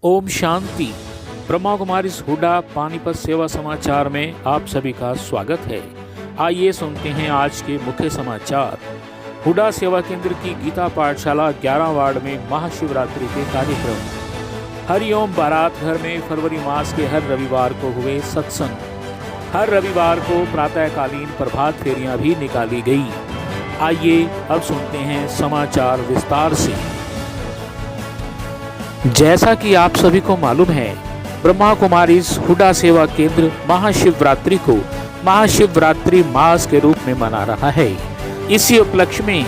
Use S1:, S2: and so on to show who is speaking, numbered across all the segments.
S1: ओम शांति। ब्रह्मा कुमारी हुडा पानीपत सेवा समाचार में आप सभी का स्वागत है। आइए सुनते हैं आज के मुख्य समाचार। हुडा सेवा केंद्र की गीता पाठशाला 11 वार्ड में महाशिवरात्रि के कार्यक्रम। हरिओम बारात घर में फरवरी मास के हर रविवार को हुए सत्संग। हर रविवार को प्रातःकालीन प्रभात फेरियां भी निकाली गई। आइए अब सुनते हैं समाचार विस्तार से। जैसा कि आप सभी को मालूम है, ब्रह्मा कुमारी हुडा सेवा केंद्र महाशिवरात्रि को महाशिवरात्रि मास के रूप में मना रहा है। इसी उपलक्ष्य में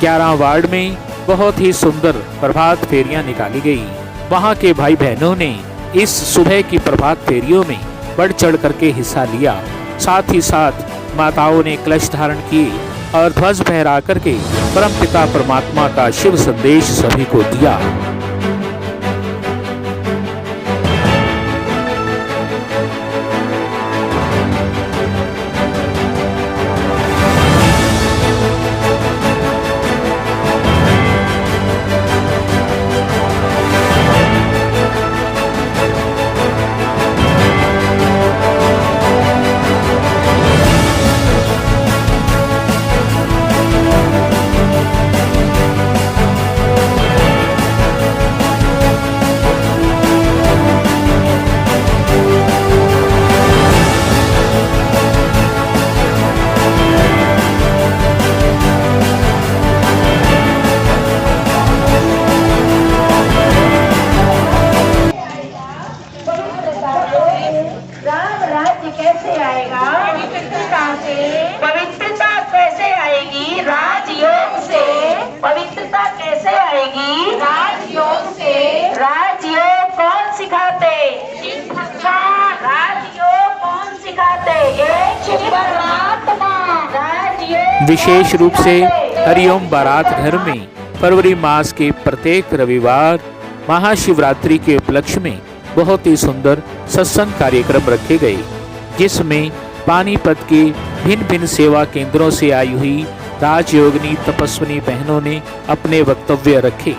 S1: 11 वार्ड में बहुत ही सुंदर प्रभात फेरियां निकाली गई। वहां के भाई बहनों ने इस सुबह की प्रभात फेरियों में बढ़ चढ़ करके हिस्सा लिया। साथ ही साथ माताओं ने कलश धारण किए और ध्वज फहरा करके परमपिता परमात्मा का शिव संदेश सभी को दिया।
S2: कैसे आएगा? पवित्रता कैसे आएगी? राजयोग से। पवित्रता कैसे आएगी? राजयोग से। राजयोग कौन सिखाते? राजयोग कौन सिखाते? एक परमात्मा। राजयोग
S1: विशेष रूप से हरिओम बारात घर में फरवरी मास के प्रत्येक रविवार महाशिवरात्रि के उपलक्ष्य में बहुत ही सुंदर सत्संग कार्यक्रम रखे गए, जिसमें पानीपत के भिन्न भिन्न सेवा केंद्रों से आई हुई राजयोगिनी तपस्विनी बहनों ने अपने वक्तव्य रखे।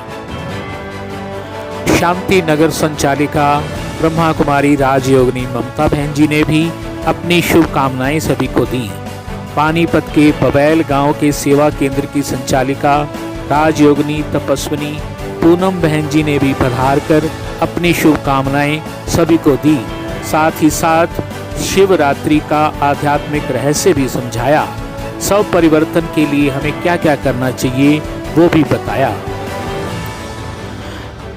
S1: शांति नगर संचालिका ब्रह्मा कुमारी राजयोगिनी ममता बहन जी ने भी अपनी शुभकामनाएं सभी को दी। पानीपत के पबैल गांव के सेवा केंद्र की संचालिका राजयोगिनी तपस्विनी पूनम बहन जी ने भी पधार कर अपनी शुभकामनाएं सभी को दी। साथ ही साथ शिवरात्रि का आध्यात्मिक रहस्य भी समझाया। सब परिवर्तन के लिए हमें क्या क्या करना चाहिए वो भी बताया।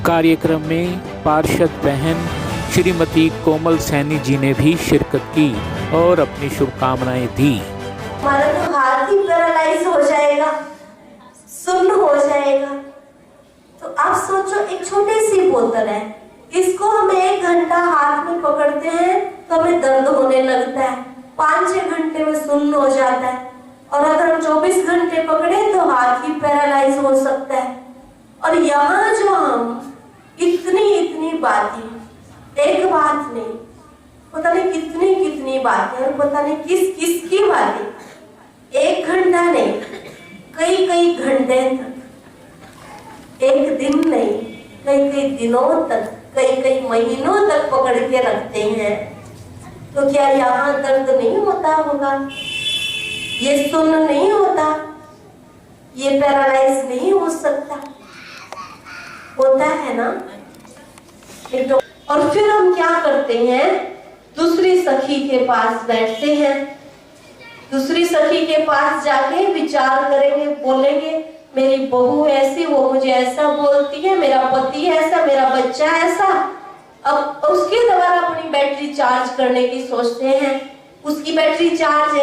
S1: कार्यक्रम में पार्षद बहन श्रीमती कोमल सैनी जी ने भी शिरकत की और अपनी शुभकामनाएं दी।
S3: हमारा तो हाथ ही पैरालाइज हो जाएगा, सुन्न हो जाएगा। तो आप सोचो, एक छोटी सी बोतल है, इसको हम 1 घंटा हाथ में पकड़ते हैं तो हमें दर्द होने लगता है, 5-6 घंटे में सुन्न हो जाता है, और अगर हम 24 घंटे पकड़े तो हाथ ही पैरालाइज हो सकता है। और यहाँ जो हम इतनी बातें, एक बात नहीं, पता नहीं कितनी बातें, और पता नहीं किस की बातें, 1 घंटा नहीं, कई घंटे तक, एक दिन नहीं, कई दिनों तक, कई महीनों तक पकड़ के रखते हैं। तो क्या यहाँ दर्द नहीं होता होगा? ये सुन्न नहीं होता? ये पैरालाइज नहीं हो सकता? होता है ना? और फिर हम क्या करते हैं? दूसरी सखी के पास बैठते हैं। दूसरी सखी के पास जाके विचार करेंगे, बोलेंगे मेरी बहू ऐसी, वो मुझे ऐसा बोलती है, मेरा पति ऐसा, मेरा बच्चा ऐसा। अब उसके द्वारा अपनी बैटरी चार्ज करने की सोचते हैं। उसकी बैटरी चार्ज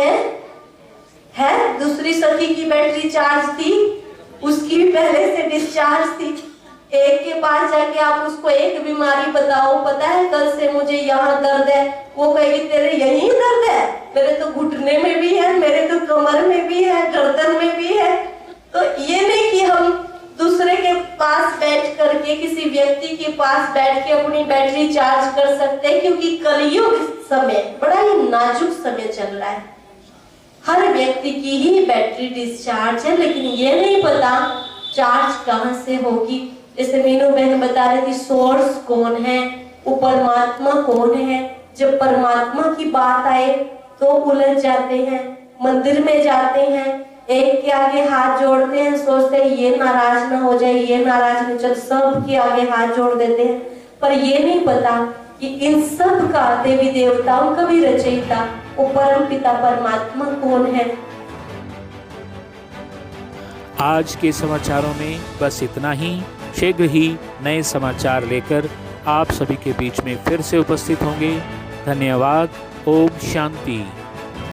S3: है, दूसरी सखी की बैटरी चार्ज थी, उसकी भी पहले से डिस्चार्ज थी। एक के पास जाके आप उसको एक बीमारी बताओ, पता है कल से मुझे यहाँ दर्द है, वो कहेगी तेरे यही दर्द है? मेरे तो घुटने में भी है, मेरे तो कमर में भी है, गर्दन में भी है। तो ये नहीं कि हम दूसरे के पास बैठ करके, किसी व्यक्ति के पास बैठ के अपनी बैटरी चार्ज कर सकते हैं, क्योंकि कलयुग समय बड़ा ही नाजुक समय चल रहा है। हर व्यक्ति की ही बैटरी डिस्चार्ज है, लेकिन ये नहीं पता चार्ज कहां से होगी। जैसे मीनू बहन बता रही थी सोर्स कौन है, वो परमात्मा कौन है। जब परमात्मा की बात आए तो उलझ जाते हैं, मंदिर में जाते हैं, एक के आगे हाथ जोड़ते हैं, सोचते हैं ये नाराज ना हो जाए, ये नाराज न चल, सब के आगे हाथ जोड़ देते हैं, पर ये नहीं पता कि इन सब का देवी देवताओं का भी रचयिता वो परम पिता परमात्मा कौन है।
S1: आज के समाचारों में बस इतना ही। शीघ्र ही नए समाचार लेकर आप सभी के बीच में फिर से उपस्थित होंगे। धन्यवाद। ओम शांति।